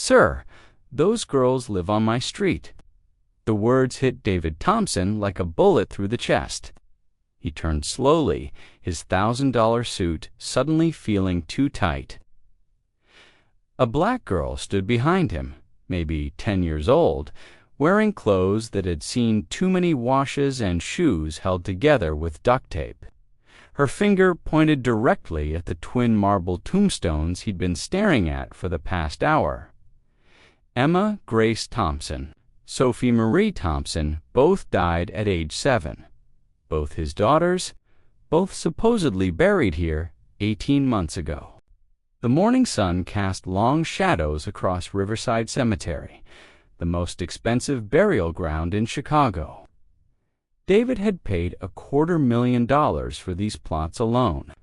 "Sir, those girls live on my street." The words hit David Thompson like a bullet through the chest. He turned slowly, his $1,000 suit suddenly feeling too tight. A black girl stood behind him, maybe 10 years old, wearing clothes that had seen too many washes and shoes held together with duct tape. Her finger pointed directly at the twin marble tombstones he'd been staring at for the past hour. Emma Grace Thompson, Sophie Marie Thompson both died at age 7. Both his daughters, both supposedly buried here 18 months ago. The morning sun cast long shadows across Riverside Cemetery, the most expensive burial ground in Chicago. David had paid $250,000 for these plots alone.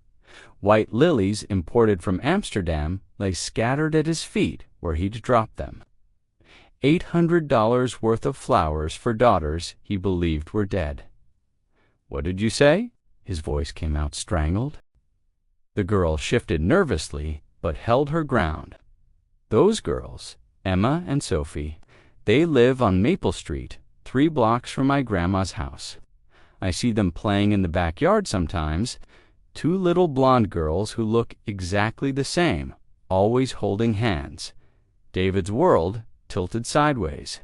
White lilies imported from Amsterdam lay scattered at his feet where he'd dropped them. $800 worth of flowers for daughters he believed were dead. "What did you say?" His voice came out strangled. The girl shifted nervously, but held her ground. "Those girls, Emma and Sophie, they live on Maple Street, 3 blocks from my grandma's house. I see them playing in the backyard sometimes. 2 little blonde girls who look exactly the same, always holding hands. David's world tilted sideways.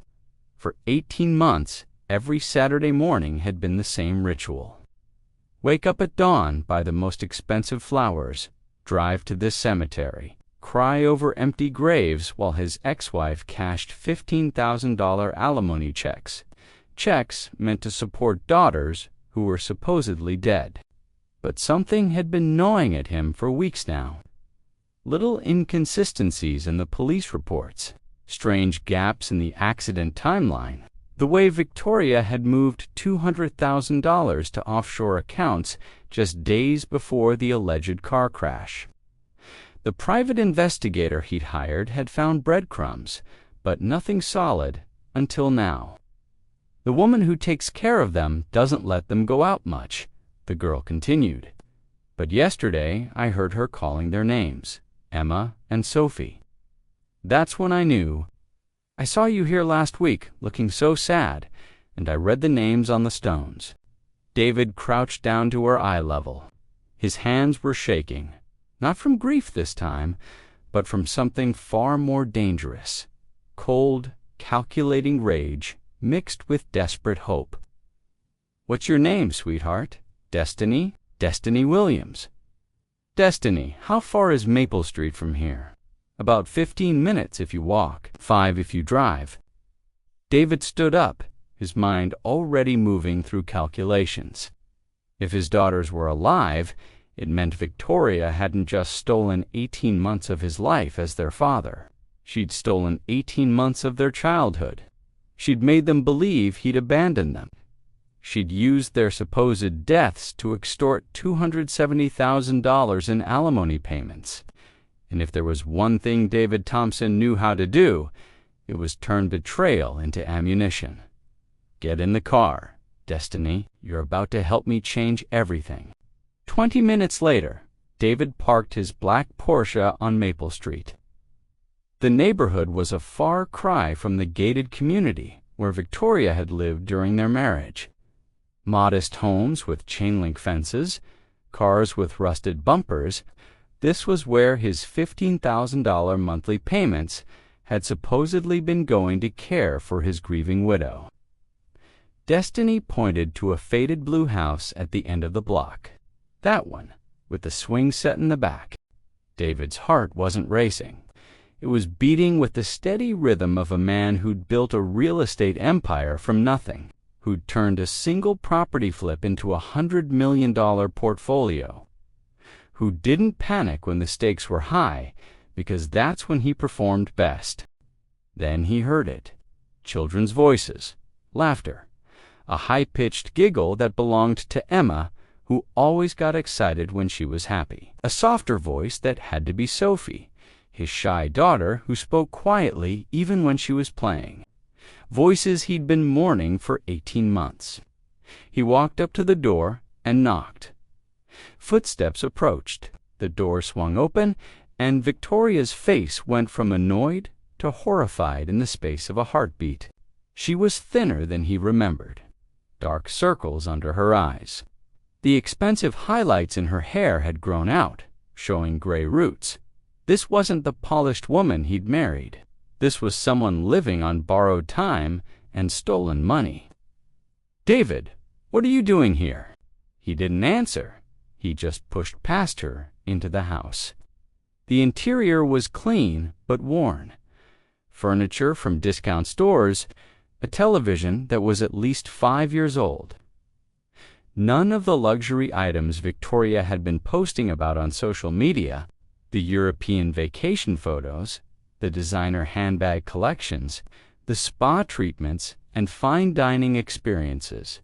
For 18 months, every Saturday morning had been the same ritual. Wake up at dawn, buy the most expensive flowers, drive to this cemetery, cry over empty graves while his ex-wife cashed $15,000 alimony checks meant to support daughters who were supposedly dead. But something had been gnawing at him for weeks now. Little inconsistencies in the police reports, strange gaps in the accident timeline, the way Victoria had moved $200,000 to offshore accounts just days before the alleged car crash. The private investigator he'd hired had found breadcrumbs, but nothing solid until now. "The woman who takes care of them doesn't let them go out much," the girl continued. "But yesterday I heard her calling their names, Emma and Sophie. That's when I knew. I saw you here last week, looking so sad, and I read the names on the stones." David crouched down to her eye level. His hands were shaking, not from grief this time, but from something far more dangerous. Cold, calculating rage mixed with desperate hope. "What's your name, sweetheart?" "Destiny. Destiny Williams." "Destiny, how far is Maple Street from here?" "About 15 minutes if you walk, 5 if you drive." David stood up, his mind already moving through calculations. If his daughters were alive, it meant Victoria hadn't just stolen 18 months of his life as their father. She'd stolen 18 months of their childhood. She'd made them believe he'd abandoned them. She'd used their supposed deaths to extort $270,000 in alimony payments. And if there was one thing David Thompson knew how to do, it was turn betrayal into ammunition. "Get in the car, Destiny. You're about to help me change everything." 20 minutes later, David parked his black Porsche on Maple Street. The neighborhood was a far cry from the gated community where Victoria had lived during their marriage. Modest homes with chain-link fences, cars with rusted bumpers. This was where his $15,000 monthly payments had supposedly been going to care for his grieving widow. Destiny pointed to a faded blue house at the end of the block. That one, with the swing set in the back. David's heart wasn't racing. It was beating with the steady rhythm of a man who'd built a real estate empire from nothing, who'd turned a single property flip into a $100 million portfolio, who didn't panic when the stakes were high, because that's when he performed best. Then he heard it. Children's voices, laughter, a high-pitched giggle that belonged to Emma, who always got excited when she was happy. A softer voice that had to be Sophie, his shy daughter who spoke quietly even when she was playing. Voices he'd been mourning for 18 months. He walked up to the door and knocked. Footsteps approached. The door swung open, and Victoria's face went from annoyed to horrified in the space of a heartbeat. She was thinner than he remembered, dark circles under her eyes. The expensive highlights in her hair had grown out, showing gray roots. This wasn't the polished woman he'd married. This was someone living on borrowed time and stolen money. "David, what are you doing here?" He didn't answer. He just pushed past her into the house. The interior was clean but worn. Furniture from discount stores, a television that was at least 5 years old. None of the luxury items Victoria had been posting about on social media, the European vacation photos, the designer handbag collections, the spa treatments, and fine dining experiences.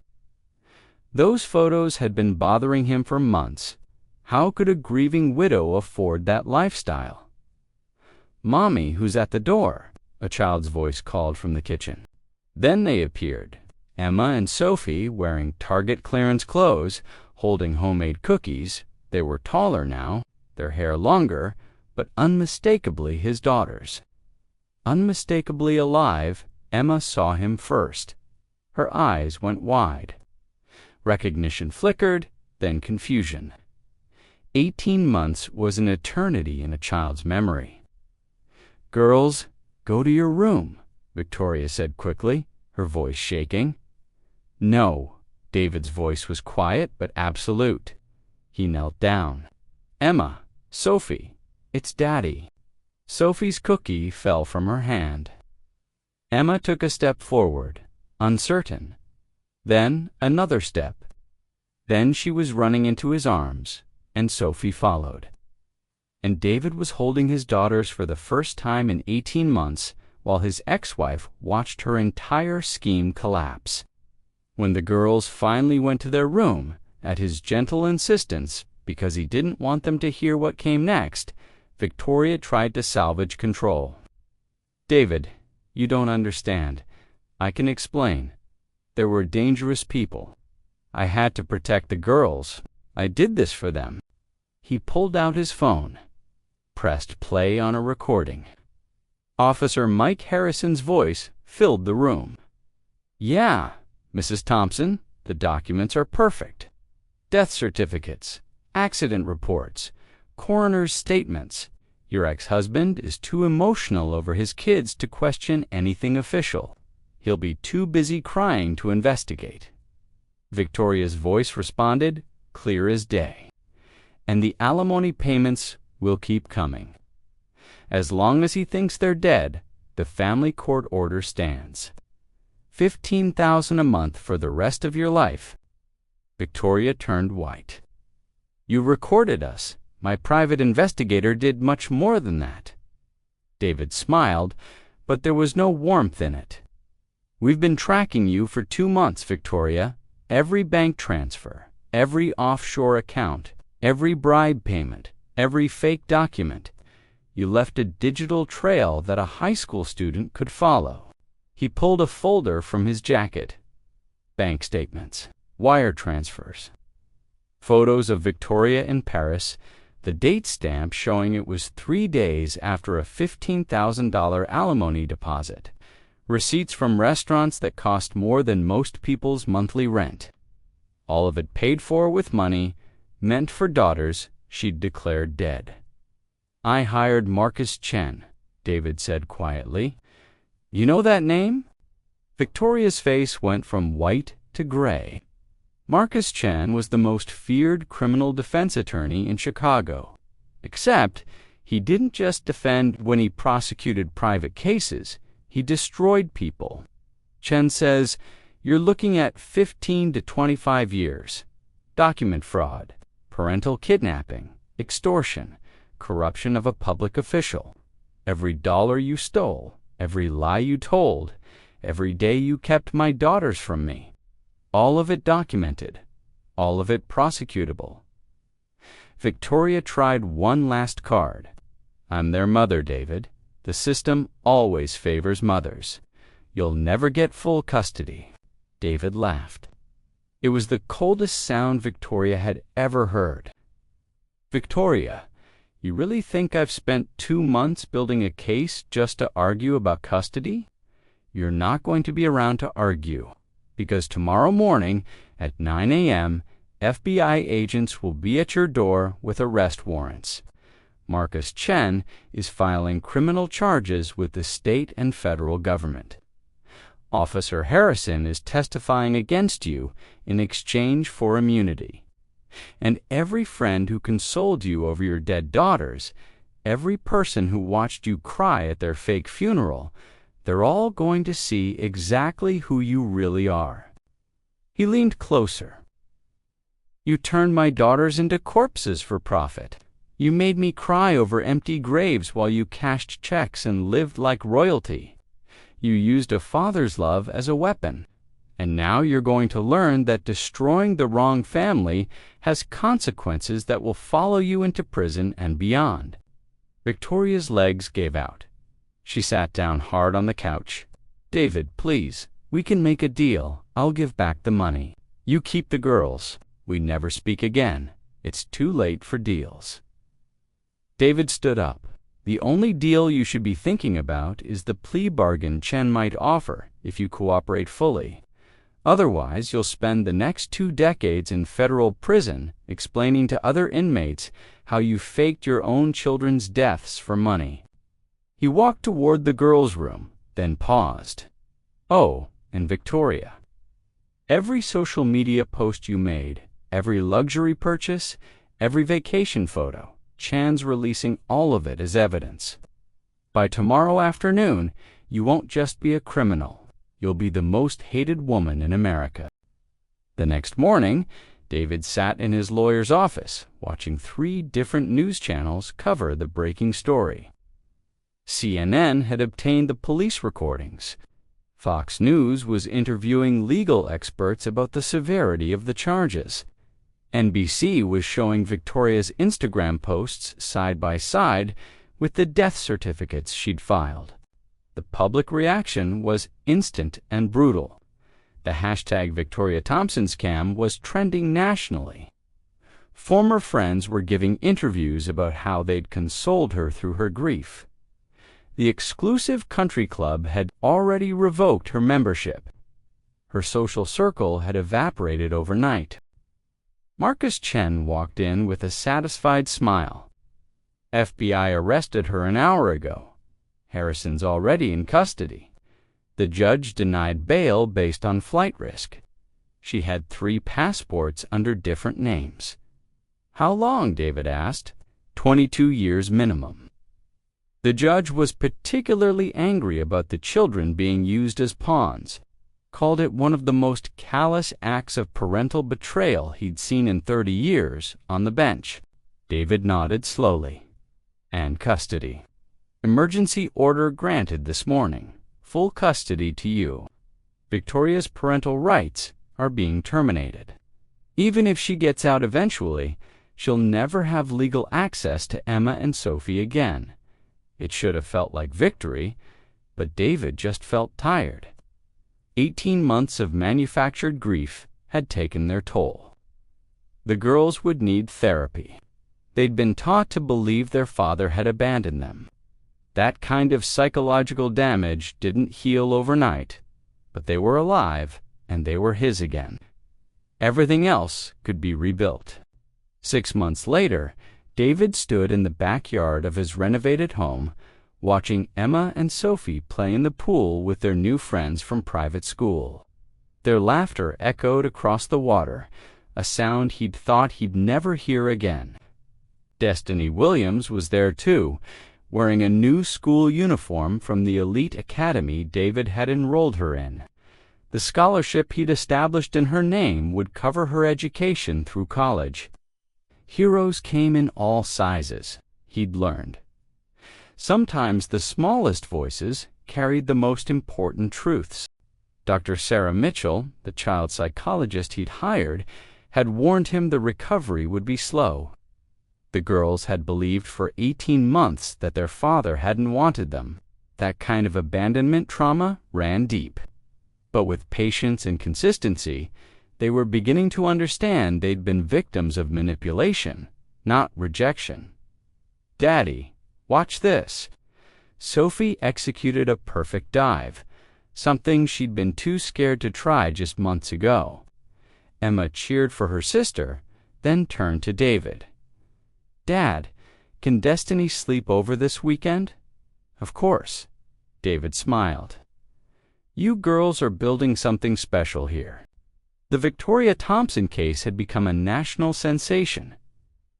Those photos had been bothering him for months. How could a grieving widow afford that lifestyle? "Mommy, who's at the door?" a child's voice called from the kitchen. Then they appeared, Emma and Sophie wearing Target clearance clothes, holding homemade cookies. They were taller now, their hair longer, but unmistakably his daughters. Unmistakably alive, Emma saw him first. Her eyes went wide. Recognition flickered, then confusion. 18 months was an eternity in a child's memory. "Girls, go to your room," Victoria said quickly, her voice shaking. "No." David's voice was quiet but absolute. He knelt down. "Emma, Sophie, it's Daddy." Sophie's cookie fell from her hand. Emma took a step forward, uncertain. Then another step. Then she was running into his arms, and Sophie followed. And David was holding his daughters for the first time in 18 months, while his ex-wife watched her entire scheme collapse. When the girls finally went to their room, at his gentle insistence, because he didn't want them to hear what came next, Victoria tried to salvage control. "David, you don't understand. I can explain. There were dangerous people. I had to protect the girls. I did this for them." He pulled out his phone, pressed play on a recording. Officer Mike Harrison's voice filled the room. "Yeah, Mrs. Thompson, the documents are perfect. Death certificates, accident reports, coroner's statements. Your ex-husband is too emotional over his kids to question anything official. He'll be too busy crying to investigate." Victoria's voice responded, clear as day. "And the alimony payments will keep coming. As long as he thinks they're dead, the family court order stands. $15,000 a month for the rest of your life." Victoria turned white. "You recorded us. My private investigator did much more than that." David smiled, but there was no warmth in it. "We've been tracking you for 2 months, Victoria. Every bank transfer, every offshore account, every bribe payment, every fake document. You left a digital trail that a high school student could follow." He pulled a folder from his jacket. Bank statements, wire transfers, photos of Victoria in Paris, the date stamp showing it was 3 days after a $15,000 alimony deposit, receipts from restaurants that cost more than most people's monthly rent. All of it paid for with money, meant for daughters she'd declared dead. "I hired Marcus Chen," David said quietly. "You know that name?" Victoria's face went from white to gray. Marcus Chen was the most feared criminal defense attorney in Chicago. Except he didn't just defend when he prosecuted private cases. He destroyed people. Chen says, "You're looking at 15 to 25 years. Document fraud, parental kidnapping, extortion, corruption of a public official. Every dollar you stole, every lie you told, every day you kept my daughters from me. All of it documented, all of it prosecutable." Victoria tried one last card. "I'm their mother, David. The system always favors mothers. You'll never get full custody." David laughed. It was the coldest sound Victoria had ever heard. "Victoria, You really think I've spent 2 months building a case just to argue about custody? You're not going to be around to argue, because tomorrow morning at 9 a.m., FBI agents will be at your door with arrest warrants. Marcus Chen is filing criminal charges with the state and federal government. Officer Harrison is testifying against you in exchange for immunity. And every friend who consoled you over your dead daughters, every person who watched you cry at their fake funeral, they're all going to see exactly who you really are. He leaned closer. You turned my daughters into corpses for profit. You made me cry over empty graves while you cashed checks and lived like royalty. You used a father's love as a weapon. And now you're going to learn that destroying the wrong family has consequences that will follow you into prison and beyond. Victoria's legs gave out. She sat down hard on the couch. David, please, we can make a deal. I'll give back the money. You keep the girls. We never speak again. It's too late for deals. David stood up. The only deal you should be thinking about is the plea bargain Chen might offer if you cooperate fully. Otherwise, you'll spend the next 2 decades in federal prison explaining to other inmates how you faked your own children's deaths for money. He walked toward the girls' room, then paused. Oh, and Victoria. Every social media post you made, every luxury purchase, every vacation photo, Chan's releasing all of it as evidence. By tomorrow afternoon, you won't just be a criminal. You'll be the most hated woman in America. The next morning, David sat in his lawyer's office, watching 3 different news channels cover the breaking story. CNN had obtained the police recordings. Fox News was interviewing legal experts about the severity of the charges. NBC was showing Victoria's Instagram posts side by side with the death certificates she'd filed. The public reaction was instant and brutal. The hashtag Victoria Thompson scam was trending nationally. Former friends were giving interviews about how they'd consoled her through her grief. The exclusive country club had already revoked her membership. Her social circle had evaporated overnight. Marcus Chen walked in with a satisfied smile. FBI arrested her an hour ago. Harrison's already in custody. The judge denied bail based on flight risk. She had 3 passports under different names. How long? David asked. 22 years minimum. The judge was particularly angry about the children being used as pawns, called it one of the most callous acts of parental betrayal he'd seen in 30 years on the bench. David nodded slowly. And custody. Emergency order granted this morning. Full custody to you. Victoria's parental rights are being terminated. Even if she gets out eventually, she'll never have legal access to Emma and Sophie again. It should have felt like victory, but David just felt tired. 18 months of manufactured grief had taken their toll. The girls would need therapy. They'd been taught to believe their father had abandoned them. That kind of psychological damage didn't heal overnight, but they were alive and they were his again. Everything else could be rebuilt. 6 months later, David stood in the backyard of his renovated home, watching Emma and Sophie play in the pool with their new friends from private school. Their laughter echoed across the water, a sound he'd thought he'd never hear again. Destiny Williams was there too, wearing a new school uniform from the elite academy David had enrolled her in. The scholarship he'd established in her name would cover her education through college. Heroes came in all sizes, he'd learned. Sometimes the smallest voices carried the most important truths. Dr. Sarah Mitchell, the child psychologist he'd hired, had warned him the recovery would be slow. The girls had believed for 18 months that their father hadn't wanted them. That kind of abandonment trauma ran deep. But with patience and consistency, they were beginning to understand they'd been victims of manipulation, not rejection. "Daddy, watch this." Sophie executed a perfect dive, something she'd been too scared to try just months ago. Emma cheered for her sister, then turned to David. "Dad, can Destiny sleep over this weekend?" "Of course." David smiled. "You girls are building something special here." The Victoria Thompson case had become a national sensation.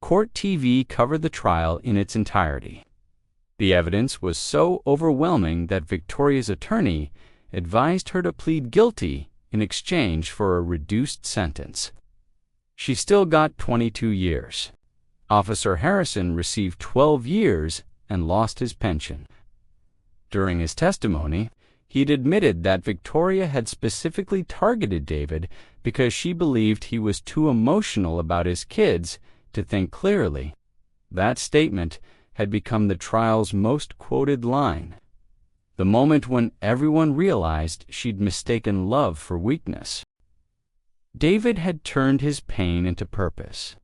Court TV covered the trial in its entirety. The evidence was so overwhelming that Victoria's attorney advised her to plead guilty in exchange for a reduced sentence. She still got 22 years. Officer Harrison received 12 years and lost his pension. During his testimony, he'd admitted that Victoria had specifically targeted David because she believed he was too emotional about his kids to think clearly. That statement had become the trial's most quoted line. The moment when everyone realized she'd mistaken love for weakness. David had turned his pain into purpose.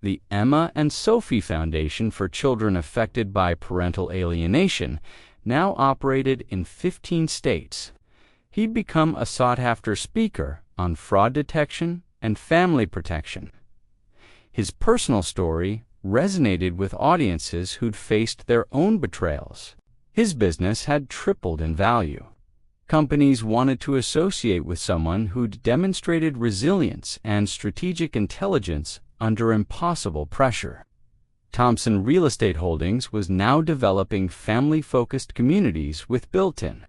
The Emma and Sophie Foundation for Children Affected by Parental Alienation now operated in 15 states. He'd become a sought-after speaker on fraud detection and family protection. His personal story resonated with audiences who'd faced their own betrayals. His business had tripled in value. Companies wanted to associate with someone who'd demonstrated resilience and strategic intelligence under impossible pressure. Thompson Real Estate Holdings was now developing family-focused communities with built-in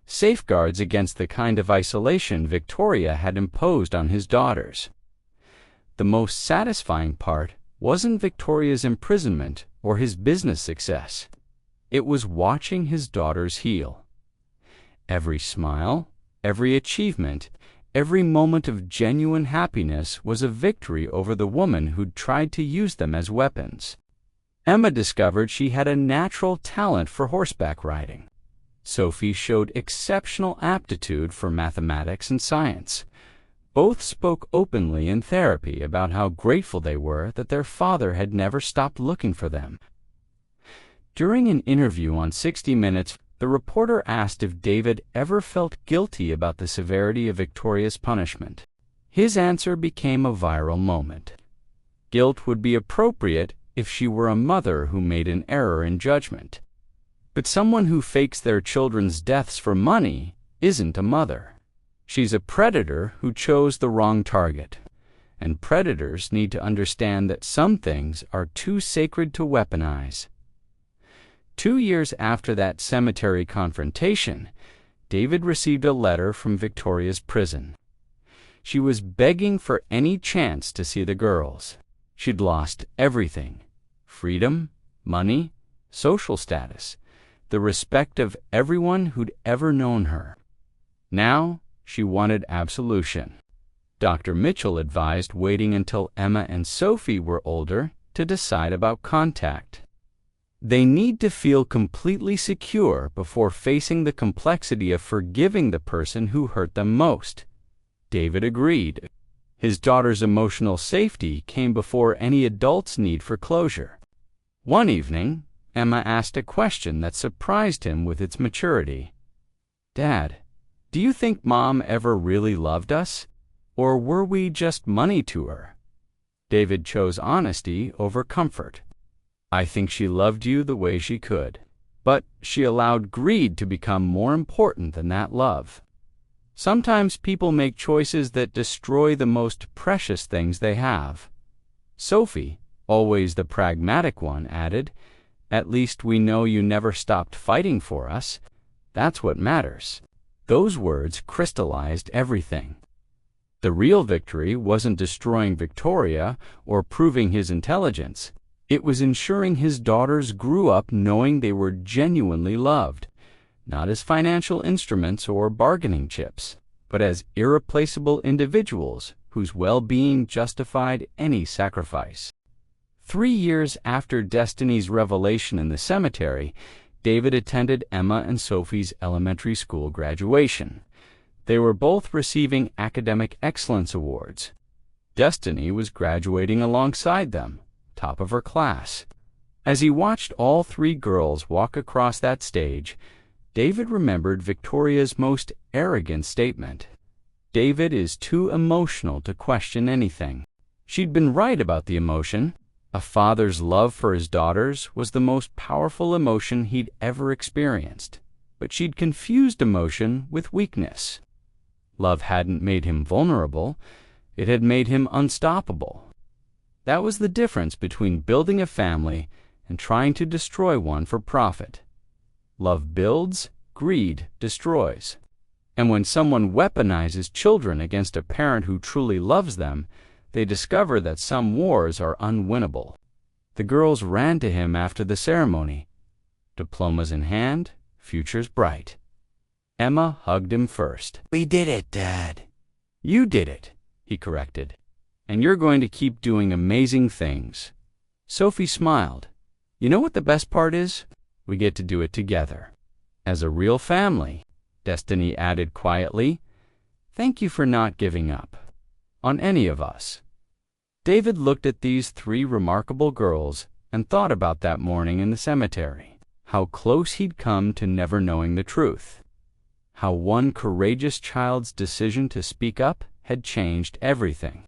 safeguards against the kind of isolation Victoria had imposed on his daughters. The most satisfying part wasn't Victoria's imprisonment or his business success. It was watching his daughters heal. Every smile, every achievement, every moment of genuine happiness was a victory over the woman who'd tried to use them as weapons. Emma discovered she had a natural talent for horseback riding. Sophie showed exceptional aptitude for mathematics and science. Both spoke openly in therapy about how grateful they were that their father had never stopped looking for them. During an interview on 60 Minutes, the reporter asked if David ever felt guilty about the severity of Victoria's punishment. His answer became a viral moment. Guilt would be appropriate if she were a mother who made an error in judgment. But someone who fakes their children's deaths for money isn't a mother. She's a predator who chose the wrong target. And predators need to understand that some things are too sacred to weaponize. 2 years after that cemetery confrontation, David received a letter from Victoria's prison. She was begging for any chance to see the girls. She'd lost everything: freedom, money, social status, the respect of everyone who'd ever known her. Now she wanted absolution. Dr. Mitchell advised waiting until Emma and Sophie were older to decide about contact. They need to feel completely secure before facing the complexity of forgiving the person who hurt them most. David agreed. His daughter's emotional safety came before any adult's need for closure. One evening, Emma asked a question that surprised him with its maturity. "Dad, do you think Mom ever really loved us? Or were we just money to her?" David chose honesty over comfort. "I think she loved you the way she could, but she allowed greed to become more important than that love. Sometimes people make choices that destroy the most precious things they have." Sophie, always the pragmatic one, added, "At least we know you never stopped fighting for us. That's what matters." Those words crystallized everything. The real victory wasn't destroying Victoria or proving his intelligence. It was ensuring his daughters grew up knowing they were genuinely loved, not as financial instruments or bargaining chips, but as irreplaceable individuals whose well-being justified any sacrifice. 3 years after Destiny's revelation in the cemetery, David attended Emma and Sophie's elementary school graduation. They were both receiving academic excellence awards. Destiny was graduating alongside them, top of her class. As he watched all three girls walk across that stage, David remembered Victoria's most arrogant statement. David is too emotional to question anything. She'd been right about the emotion. A father's love for his daughters was the most powerful emotion he'd ever experienced, but she'd confused emotion with weakness. Love hadn't made him vulnerable, it had made him unstoppable. That was the difference between building a family and trying to destroy one for profit. Love builds, greed destroys. And when someone weaponizes children against a parent who truly loves them, they discover that some wars are unwinnable. The girls ran to him after the ceremony. Diplomas in hand, futures bright. Emma hugged him first. "We did it, Dad." "You did it," he corrected. "And you're going to keep doing amazing things." Sophie smiled. "You know what the best part is? We get to do it together. As a real family," Destiny added quietly. "Thank you for not giving up on any of us." David looked at these three remarkable girls and thought about that morning in the cemetery. How close he'd come to never knowing the truth. How one courageous child's decision to speak up had changed everything.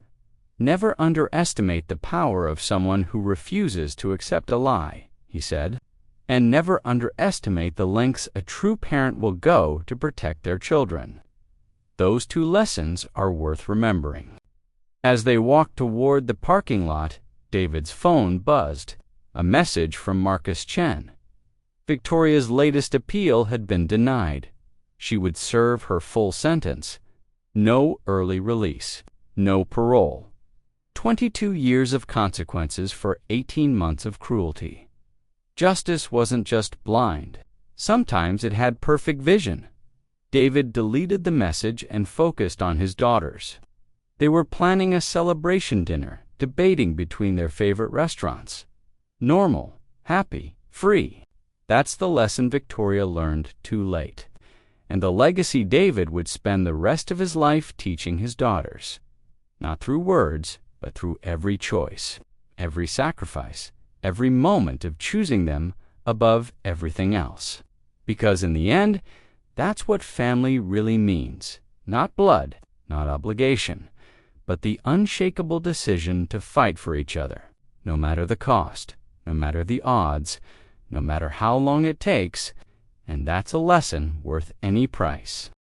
"Never underestimate the power of someone who refuses to accept a lie," he said. "And never underestimate the lengths a true parent will go to protect their children." Those two lessons are worth remembering. As they walked toward the parking lot, David's phone buzzed. A message from Marcus Chen. Victoria's latest appeal had been denied. She would serve her full sentence. No early release. No parole. 22 years of consequences for 18 months of cruelty. Justice wasn't just blind. Sometimes it had perfect vision. David deleted the message and focused on his daughters. They were planning a celebration dinner, debating between their favorite restaurants. Normal, happy, free. That's the lesson Victoria learned too late, and the legacy David would spend the rest of his life teaching his daughters. Not through words, but through every choice, every sacrifice, every moment of choosing them above everything else. Because in the end, that's what family really means. Not blood, not obligation, but the unshakable decision to fight for each other, no matter the cost, no matter the odds, no matter how long it takes, and that's a lesson worth any price.